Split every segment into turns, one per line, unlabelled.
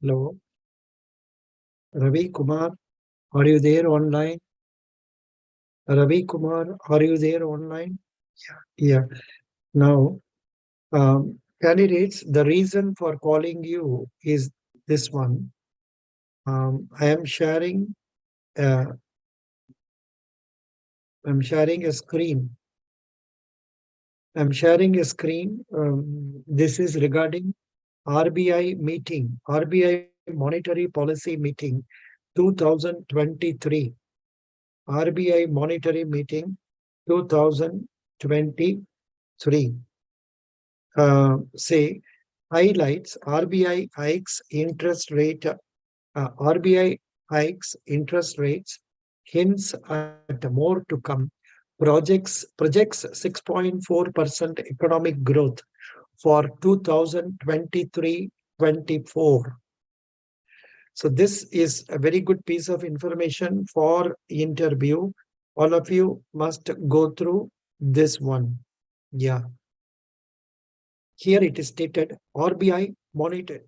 Hello, Ravi Kumar, are you there online? Ravi Kumar, are you there online? Yeah. Now, candidates, the reason for calling you is this one. I am sharing. Uh, I'm sharing a screen. I'm sharing a screen. This is regarding RBI meeting, RBI Monetary Policy Meeting 2023. RBI Monetary Meeting 2023. Say highlights RBI hikes interest rate, RBI hikes interest rates, hints at more to come, projects 6.4% economic growth for 2023-24. So this is a very good piece of information for interview. All of you must go through this one. Yeah. Here it is stated RBI monetary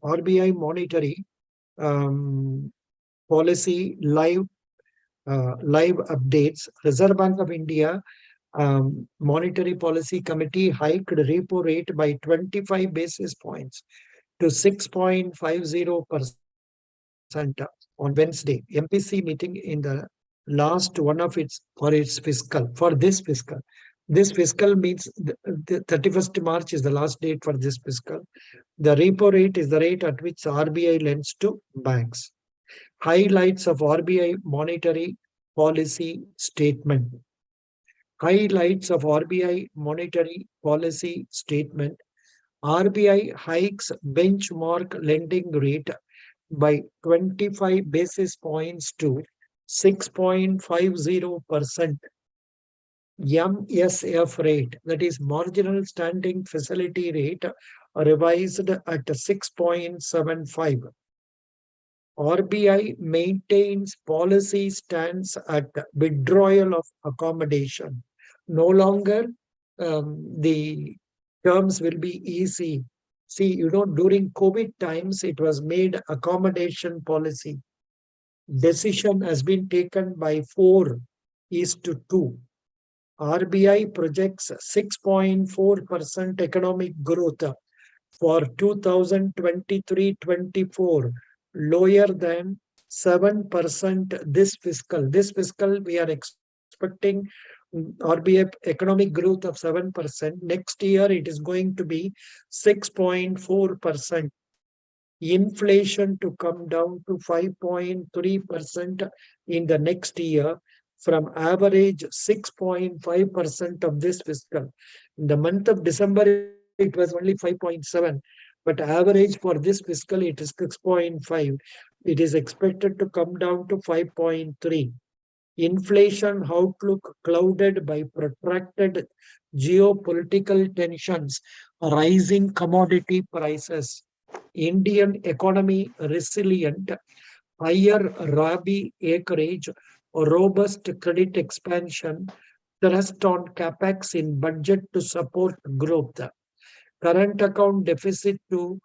policy live updates. Reserve Bank of India Monetary Policy Committee hiked repo rate by 25 basis points to 6.50% on Wednesday. MPC meeting in the last one of its for this fiscal. This fiscal means the 31st March is the last date for this fiscal. The repo rate is the rate at which RBI lends to banks. Highlights of RBI monetary policy statement. Highlights of RBI monetary policy statement. RBI hikes benchmark lending rate by 25 basis points to 6.50%. MSF rate, that is marginal standing facility rate, revised at 6.75. RBI maintains policy stance at withdrawal of accommodation. No longer the terms will be easy. See, during COVID times, it was made accommodation policy. Decision has been taken by 4:2. RBI projects 6.4% economic growth for 2023-24, lower than 7% this fiscal. This fiscal, we are expecting RBI economic growth of 7%. Next year, it is going to be 6.4%. Inflation to come down to 5.3% in the next year from average 6.5% of this fiscal. In the month of December, it was only 5.7, but average for this fiscal, it is 6.5. It is expected to come down to 5.3. Inflation outlook clouded by protracted geopolitical tensions, rising commodity prices. Indian economy resilient, higher rabi acreage, robust credit expansion, thrust on capex in budget to support growth. Current account deficit to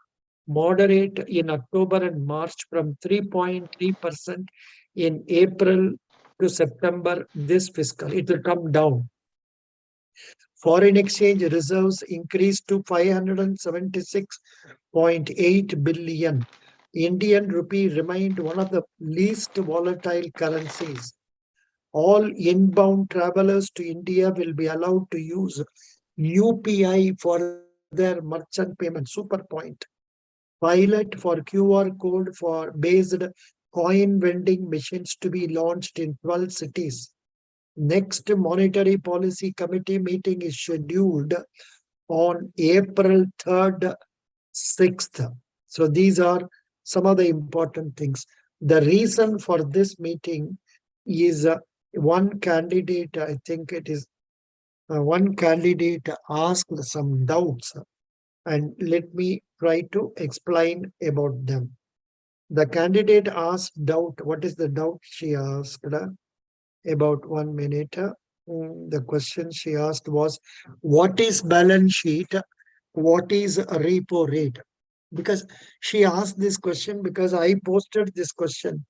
moderate in October and March from 3.3% in April to September this fiscal. It will come down. Foreign exchange reserves increased to 576.8 billion. Indian rupee remained one of the least volatile currencies. All inbound travelers to India will be allowed to use UPI for their merchant payment. Super point. Pilot for QR code for based coin vending machines to be launched in 12 cities. Next Monetary Policy Committee meeting is scheduled on April 3rd, 6th. So these are some of the important things. The reason for this meeting is one candidate, I think it is one candidate asked some doubts, and let me try to explain about them. The candidate asked doubt. What is the doubt she asked? About 1 minute. The question she asked was, what is balance sheet? What is repo rate? because she asked this question because I posted this question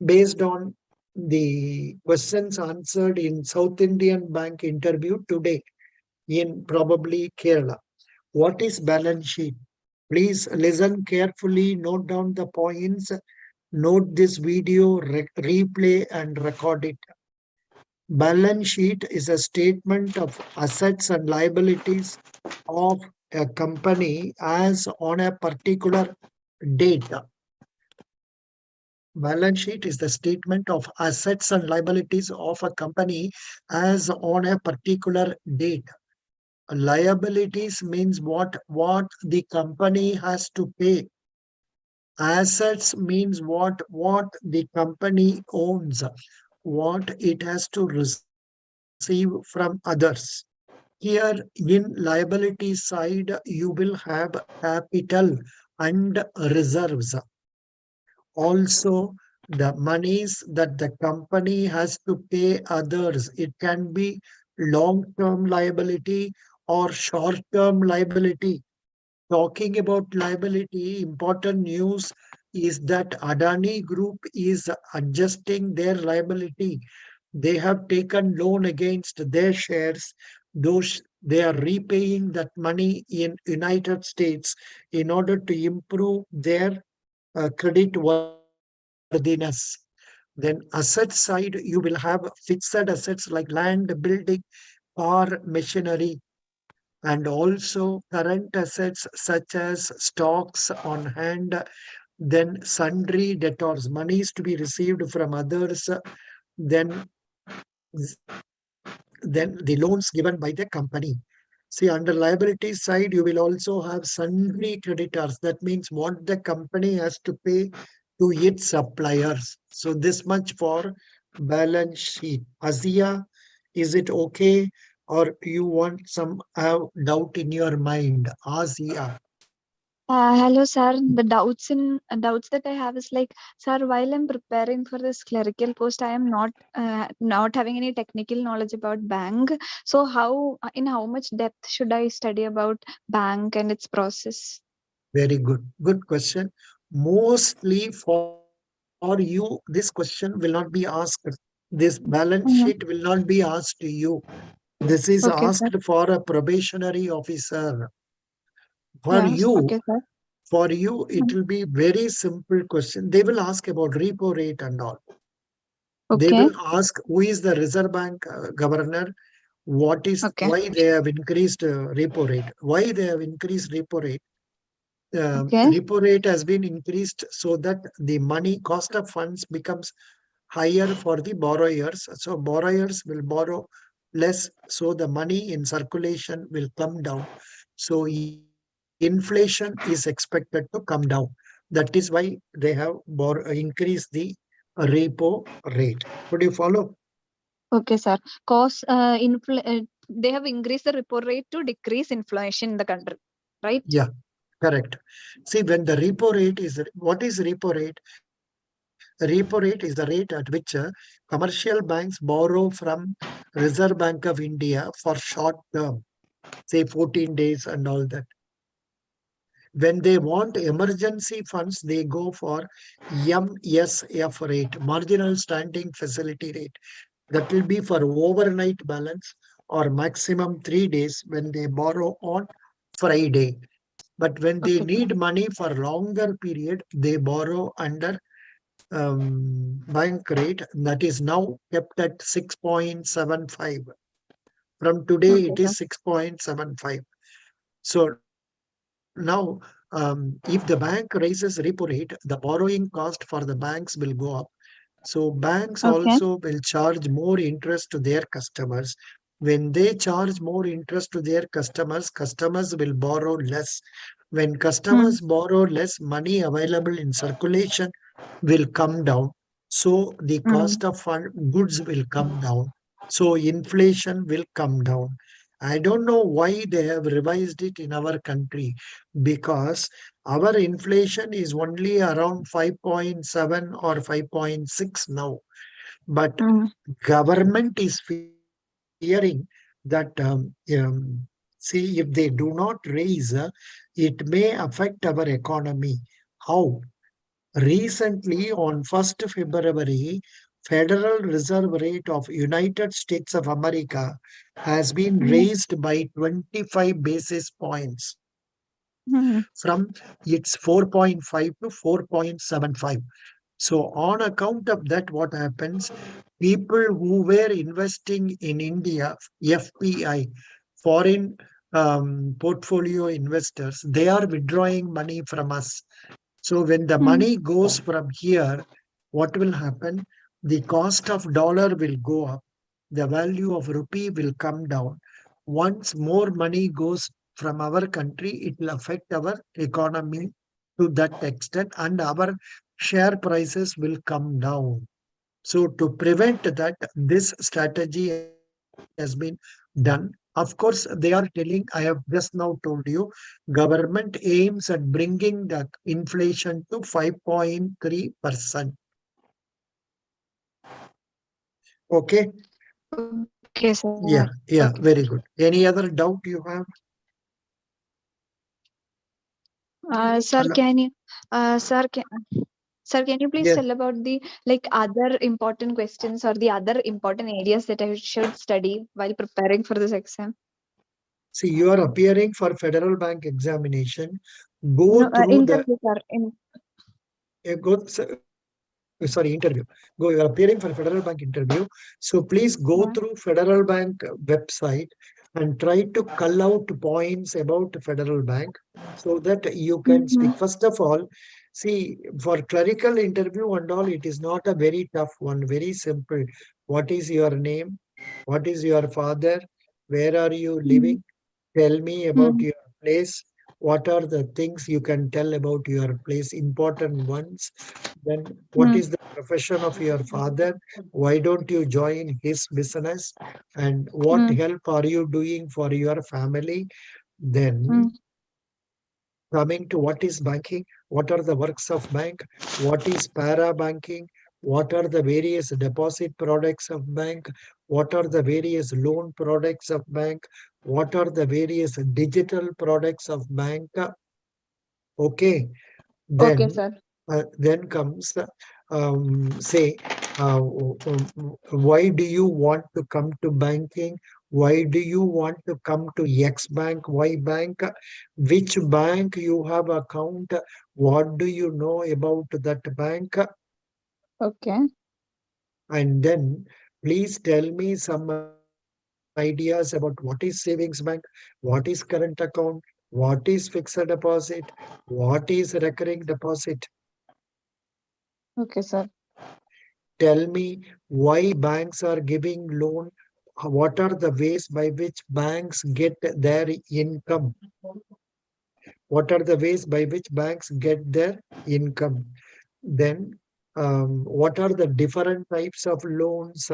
based on the questions answered in South Indian Bank interview today in probably Kerala. What is balance sheet? Please listen carefully, note down the points, note this video, replay and record it. Balance sheet is a statement of assets and liabilities of a company as on a particular date. Balance sheet is the statement of assets and liabilities of a company as on a particular date. Liabilities means what the company has to pay. Assets means what the company owns, what it has to receive from others. Here in liability side, you will have capital and reserves. Also, the monies that the company has to pay others. It can be long-term liability or short-term liability. Talking about liability, important news is that Adani Group is adjusting their liability. They have taken loan against their shares. Those they are repaying that money in United States in order to improve their credit worthiness. Then asset side, you will have fixed assets like land, building, or machinery, and also current assets such as stocks on hand, then sundry debtors, monies to be received from others, then then the loans given by the company. See, under liability side, you will also have sundry creditors. That means what the company has to pay to its suppliers. So this much for balance sheet. Azia, is it okay? Or you want some doubt in your mind? Azia.
Hello, sir. The doubts that I have is like, sir, while I'm preparing for this clerical post, I am not having any technical knowledge about bank. So, in how much depth should I study about bank and its process?
Very good. Good question. Mostly for you, this question will not be asked. This balance sheet
Mhm.
will not be asked to you. This is
Okay,
asked
sir.
for a probationary officer. For
Yes.
you,
Okay, sir.
for you, it
Mhm.
will be very simple question. They will ask about repo rate and all. They
Okay.
will ask who is the Reserve Bank governor, what is
Okay.
why they have increased repo rate, why they have increased repo rate.
Okay.
Repo rate has been increased so that the money cost of funds becomes higher for the borrowers. So borrowers will borrow less. So the money in circulation will come down. So inflation is expected to come down. That is why they have increased the repo rate. Would you follow?
Okay, sir. They have increased the repo rate to decrease inflation in the country, right?
Yeah, correct. See, when the repo rate is, what is repo rate? Repo rate is the rate at which commercial banks borrow from Reserve Bank of India for short term, say 14 days and all that. When they want emergency funds, they go for MSF rate, marginal standing facility rate. That will be for overnight balance or maximum 3 days when they borrow on Friday. But when they
Okay, sir.
need money for longer period, they borrow under bank rate that is now kept at 6.75. From today,
Okay,
it
sir.
is 6.75. So now, if the bank raises repo rate, the borrowing cost for the banks will go up. So banks also
Okay.
will charge more interest to their customers. When they charge more interest to their customers, customers will borrow less. When
Mm.
customers borrow less, money available in circulation will come down. So the
Mm.
cost of goods will come down. So inflation will come down. I don't know why they have revised it in our country because our inflation is only around 5.7 or 5.6 now. But
Mm.
government is fearing that 6 See, if they do not raise, it may affect our economy. How? Recently, on 1st February, Federal Reserve rate of United States of America has been
Mm,
raised by 25 basis points
mm,
from its 4.5 to 4.75. So on account of that, what happens? People who were investing in India, FPI, foreign portfolio investors, they are withdrawing money from us. So when the
mm,
money goes from here, what will happen? The cost of dollar will go up. The value of rupee will come down. Once more money goes from our country, it will affect our economy to that extent, and our share prices will come down. So to prevent that, this strategy has been done. Of course, they are telling, I have just now told you, government aims at bringing the inflation to 5.3%. Okay.
okay, sir.
Yeah,
Okay, sir.
yeah, very good. Any other doubt you have?
Sir,
Hello?
can you, sir, can you please
Yes.
tell about the like other important questions or the other important areas that I should study while preparing for this exam?
See, you are appearing for federal bank examination. Go
No,
through the
interview, sir. In,
sorry, interview. Go, you are appearing for federal bank interview. So please go through
uh,
federal bank website and try to cull out points about federal bank so that you can
mm-hmm,
speak. First of all, see, for clerical interview and all, it is not a very tough one, very simple. What is your name? What is your father? Where are you living? Tell me about
mm,
your place. What are the things you can tell about your place? Important ones. Then, what
mm,
is the profession of your father? Why don't you join his business? And what
mm,
help are you doing for your family?
mm,
Then, coming to what is banking, what are the works of bank, what is para banking, what are the various deposit products of bank, what are the various loan products of bank, what are the various digital products of bank. Okay,
okay,
then
sir.
then comes say why do you want to come to banking, why do you want to come to X bank, Y bank, which bank you have account, what do you know about that bank,
Okay,
and then please tell me some ideas about what is savings bank, what is current account, what is fixed deposit, what is recurring deposit.
okay, sir.
Tell me why banks are giving loan. What are the ways by which banks get their income? What are the ways by which banks get their income? Then, what are the different types of loans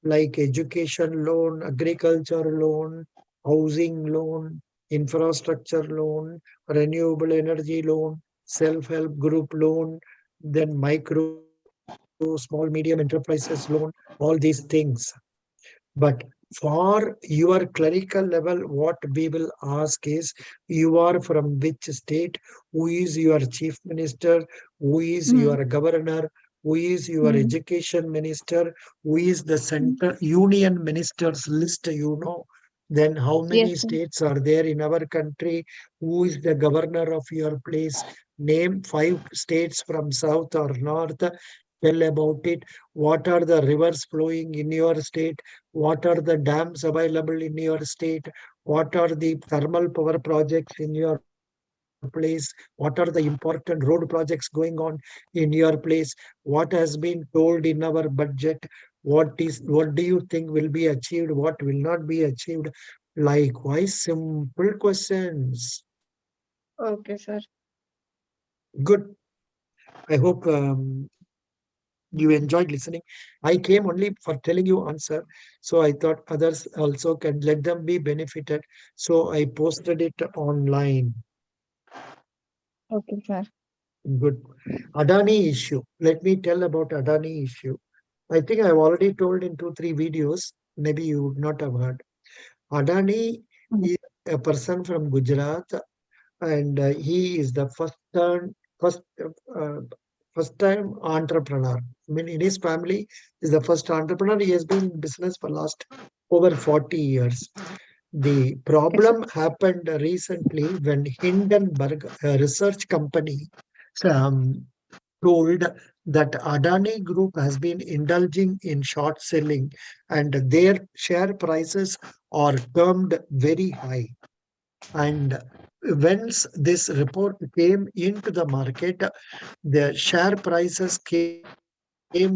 like education loan, agriculture loan, housing loan, infrastructure loan, renewable energy loan, self-help group loan, then micro, small, medium enterprises loan, all these things. But for your clerical level, what we will ask is you are from which state, who is your chief minister, who is
Mm,
your governor, who is your
mm,
education minister, who is the
mm.
center union ministers list, you know. Then how
Yes,
many
sir.
states are there in our country? Who is the governor of your place? Name 5 states from south or north. Tell about it. What are the rivers flowing in your state? What are the dams available in your state? What are the thermal power projects in your place? What are the important road projects going on in your place? What has been told in our budget? What do you think will be achieved? What will not be achieved? Likewise, simple questions.
Okay, sir.
Good. I hope you enjoyed listening. I came only for telling you answer. So I thought others also can let them be benefited. So I posted it online.
Okay, sir.
Good. Adani issue. Let me tell about Adani issue. I think I've already told in 2, 3 videos. Maybe you would not have heard. Adani
Mm,
is a person from Gujarat, and he is the first uh, first time entrepreneur. I mean, in his family, is the first entrepreneur. He has been in business for last over 40 years. The
Okay, sir.
problem happened recently when Hindenburg, a research company, um, told that Adani Group has been indulging in short selling and their share prices are termed very high. And once this report came into the market, the share prices came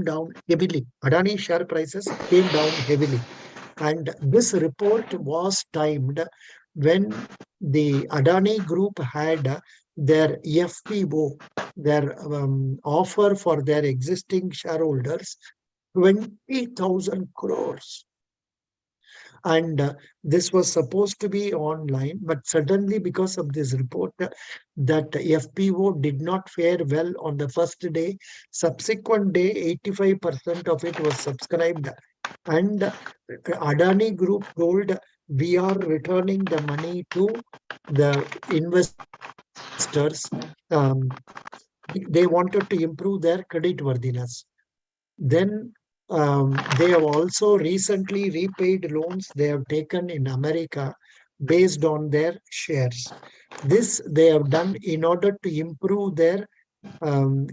down heavily. Adani share prices came down heavily. And this report was timed when the Adani Group had their FPO, their offer for their existing shareholders, 20,000 crores. And this was supposed to be online, but suddenly, because of this report, that FPO did not fare well on the first day. Subsequent day, 85% of it was subscribed, and Adani Group told, we are returning the money to the investors. They wanted to improve their credit worthiness. Then they have also recently repaid loans they have taken in America based on their shares. This they have done in order to improve their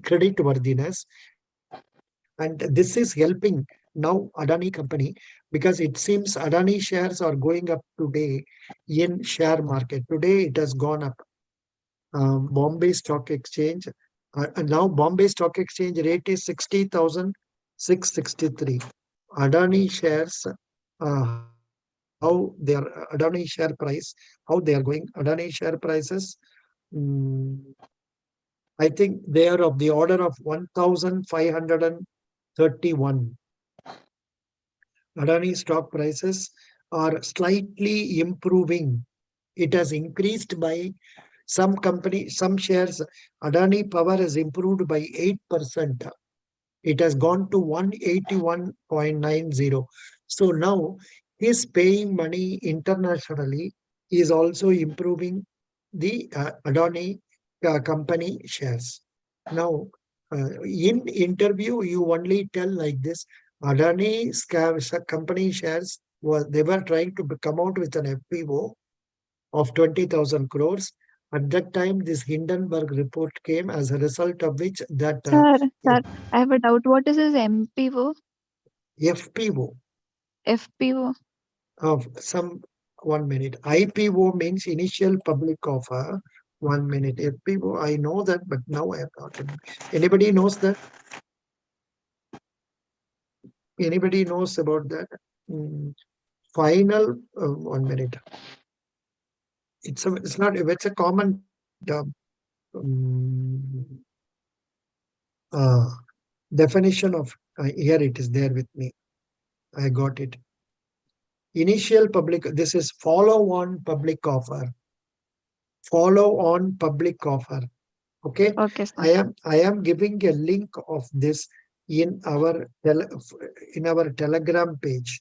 credit worthiness, and this is helping now Adani company, because it seems Adani shares are going up today in share market. Today it has gone up. Bombay Stock Exchange. And now Bombay Stock Exchange rate is 60,663. Adani shares, how their Adani share price, how they are going. Adani share prices, mm, I think they are of the order of 1,531. Adani stock prices are slightly improving. It has increased by some company, some shares. Adani Power has improved by 8%. It has gone to 181.90. So now his paying money internationally is also improving the Adani company shares. Now, in interview, you only tell like this: Adani company shares was they were trying to come out with an FPO of 20,000 crores. At that time, this Hindenburg report came, as a result of which that
Sir, I have a doubt. What is his MPO?
FPO
FPO?
of some 1 minute. IPO means initial public offer. 1 minute. FPO, I know that, but now I have not. Anybody knows that? Anybody knows about that? Mm, Final 1 minute. It's not. It's a common term. Mm, uh, Definition of here it is there with me. I got it. Initial public. This is follow on public offer. Follow on public offer. Okay,
Okay, sir.
I am giving a link of this in our in our Telegram page.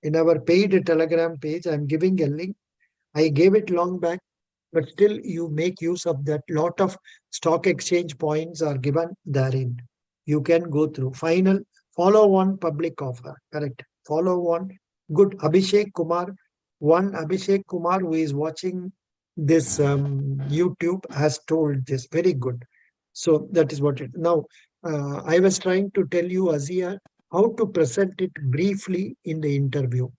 In our paid Telegram page, I'm giving a link. I gave it long back, but still you make use of that. Lot of stock exchange points are given therein. You can go through. Final follow on public offer. Correct. Follow on. Good. Abhishek Kumar. One Abhishek Kumar who is watching this YouTube has told this. Very good. So that is what it. Now, I was trying to tell you, Azia, how to present it briefly in the interview.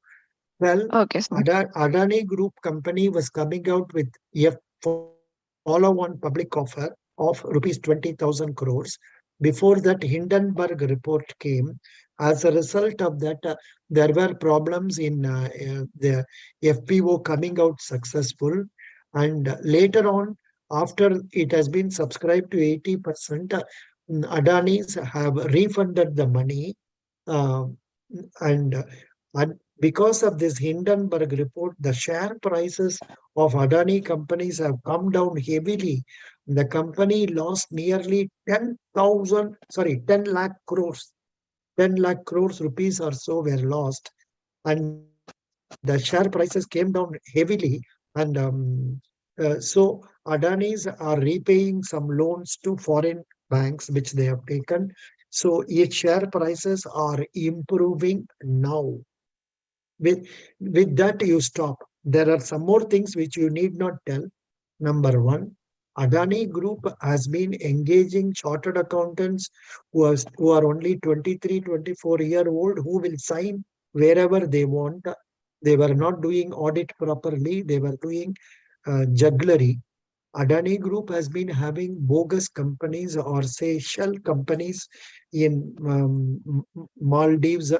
Well,
Okay, sir.
Adani Group company was coming out with a follow-on public offer of rupees 20,000 crores. Before that, Hindenburg report came. As a result of that, there were problems in the FPO coming out successful. And later on, after it has been subscribed to 80%, Adanis have refunded the money. Uh, and because of this Hindenburg report, the share prices of Adani companies have come down heavily. The company lost nearly 10 lakh crores. 10 lakh crores rupees or so were lost. And the share prices came down heavily, and so Adanis are repaying some loans to foreign banks which they have taken. So its share prices are improving now. With that, you stop. There are some more things which you need not tell. Number one, Adani Group has been engaging chartered accountants who are only 23, 24-year old who will sign wherever they want. They were not doing audit properly. They were doing jugglery. Adani Group has been having bogus companies or say shell companies in Maldives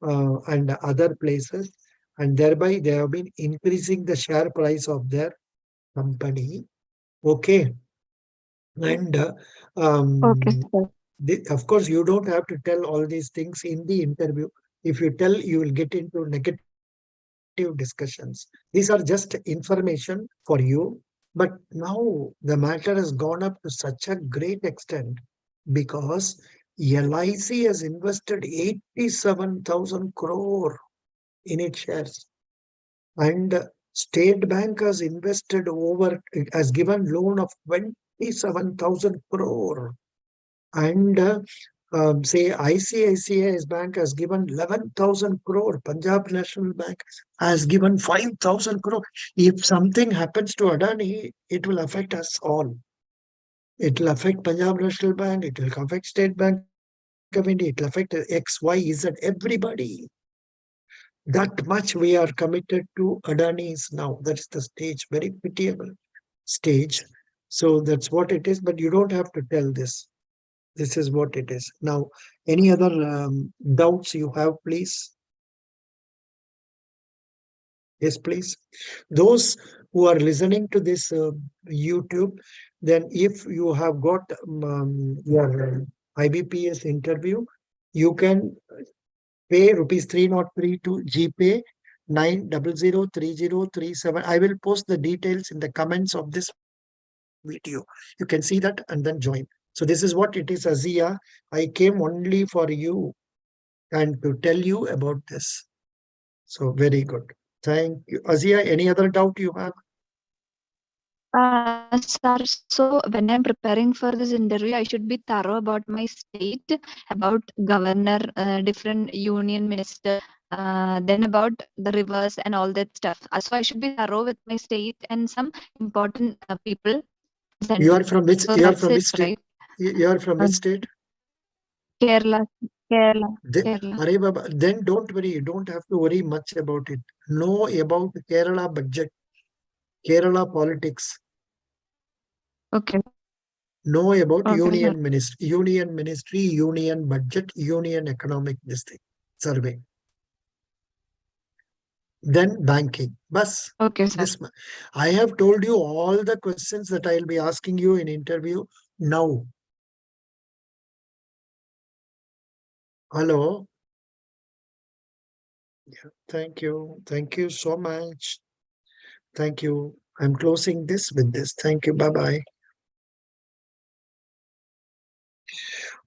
and other places, and thereby they have been increasing the share price of their company. Okay, and
Okay,
um,
sir.
of course you don't have to tell all these things in the interview. If you tell, you will get into negative discussions. These are just information for you. But now the matter has gone up to such a great extent because LIC has invested 87,000 crore in its shares, and State Bank has invested over, has given loan of 27,000 crore, and say ICICI Bank has given 11,000 crore. Punjab National Bank has given 5,000 crore. If something happens to Adani, it will affect us all. It will affect Punjab National Bank. It will affect State Bank of India. It will affect X, Y, Z, everybody. That much we are committed to Adani's now. That's the stage, very pitiable stage. So that's what it is. But you don't have to tell this. This is what it is. Now, any other doubts you have, please? Yes, please. Those who are listening to this YouTube, then if you have got your IBPS interview, you can pay rupees 303 to GPay 9003037. I will post the details in the comments of this video. You can see that and then join. So this is what it is, Azia. I came only for you and to tell you about this. So very good. Thank you. Azia, any other doubt you have?
Sir, so when I'm preparing for this interview, I should be thorough about my state, about governor, different union minister, then about the rivers and all that stuff. So I should be thorough with my state and some important people
You
present.
are from which?
So
You are
that's
from
it,
which state?
right?
You are from
Uh,
which state?
Kerala, Kerala,
Then,
Kerala.
Arey Baba, then don't worry. You don't have to worry much about it. Know about Kerala budget, Kerala politics.
Okay,
Know about
okay, sir.
union ministry, union budget, union economic this thing, survey. Then banking. Bus.
Okay, sir.
This I have told you all the questions that I'll be asking you in interview now. Hello. Yeah, thank you. Thank you so much. Thank you. I'm closing this with this. Thank you. Bye bye.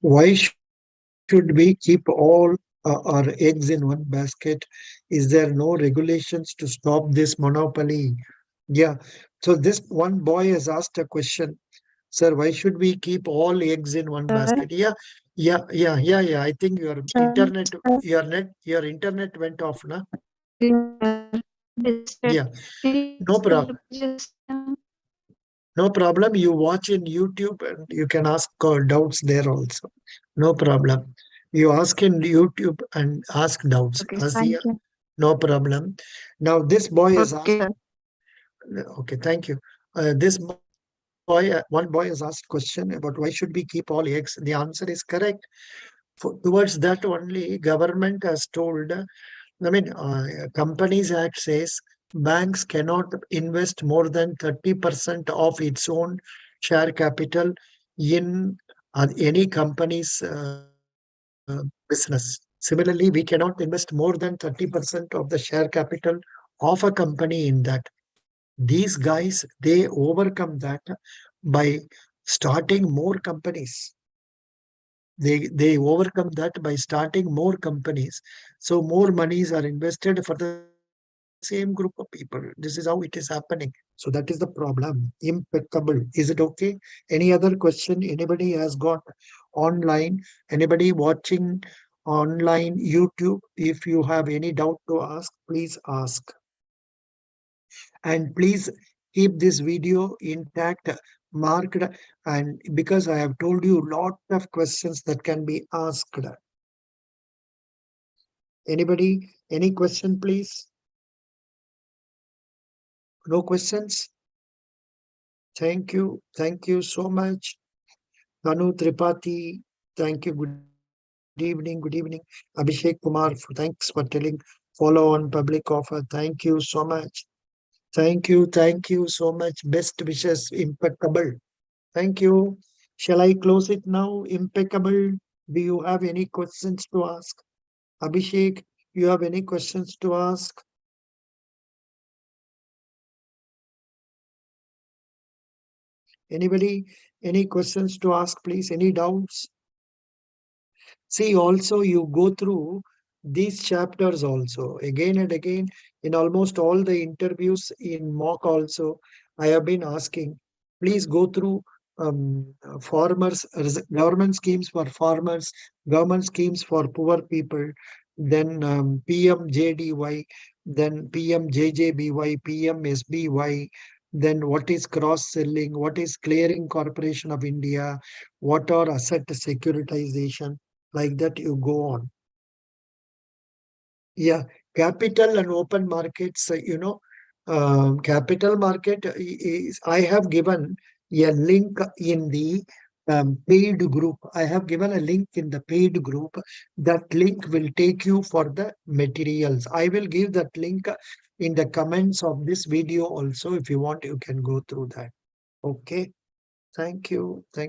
Why should we keep all our eggs in one basket? Is there no regulations to stop this monopoly? Yeah. So this one boy has asked a question. Sir, why should we keep all eggs in one
Sir,
basket? Yeah. I think
sir, sir,
your internet went off, na?
Disturb.
Yeah.
Can you
No
just
problem.
repeat just now?
No problem. You watch in YouTube and you can ask doubts there also. No problem. You ask in YouTube and ask doubts.
Okay,
Asia,
thank you.
no problem. Now this boy has
Okay,
asked.
sir.
Okay, thank you. One boy has asked question about why should we keep all eggs? The answer is correct. Towards that only, government has told. Companies Act says banks cannot invest more than 30% of its own share capital in any company's business. Similarly, we cannot invest more than 30% of the share capital of a company in that. These guys, they overcome that by starting more companies. They overcome that by starting more companies. So more monies are invested for the sake of same group of people. This is how it is happening. So that is the problem. Impeccable. Is it okay? Any other question anybody has got online? Anybody watching online YouTube? If you have any doubt to ask, please ask. And please keep this video intact, marked, and because I have told you lot of questions that can be asked. Anybody, any question, please? No questions? Thank you. Thank you so much. Tanu Tripathi, thank you. Good evening. Good evening. Abhishek Kumar, thanks for telling. Follow on public offer. Thank you so much. Thank you. Thank you so much. Best wishes. Impeccable. Thank you. Shall I close it now? Impeccable. Do you have any questions to ask? Abhishek, you have any questions to ask? Anybody? Any questions to ask, please? Any doubts? See, also you go through these chapters also again and again in almost all the interviews in mock also. I have been asking, please go through farmers, government schemes for farmers, government schemes for poor people, then PMJDY, then PMJJBY, PMSBY, then what is cross selling, what is clearing corporation of India, what are asset securitization, like that you go on. Yeah, capital and open markets, capital market is, I have given a link in the paid group. I have given a link in the paid group. That link will take you for the materials. I will give that link in the comments of this video also. If you want, you can go through that. Okay. Thank you. Thank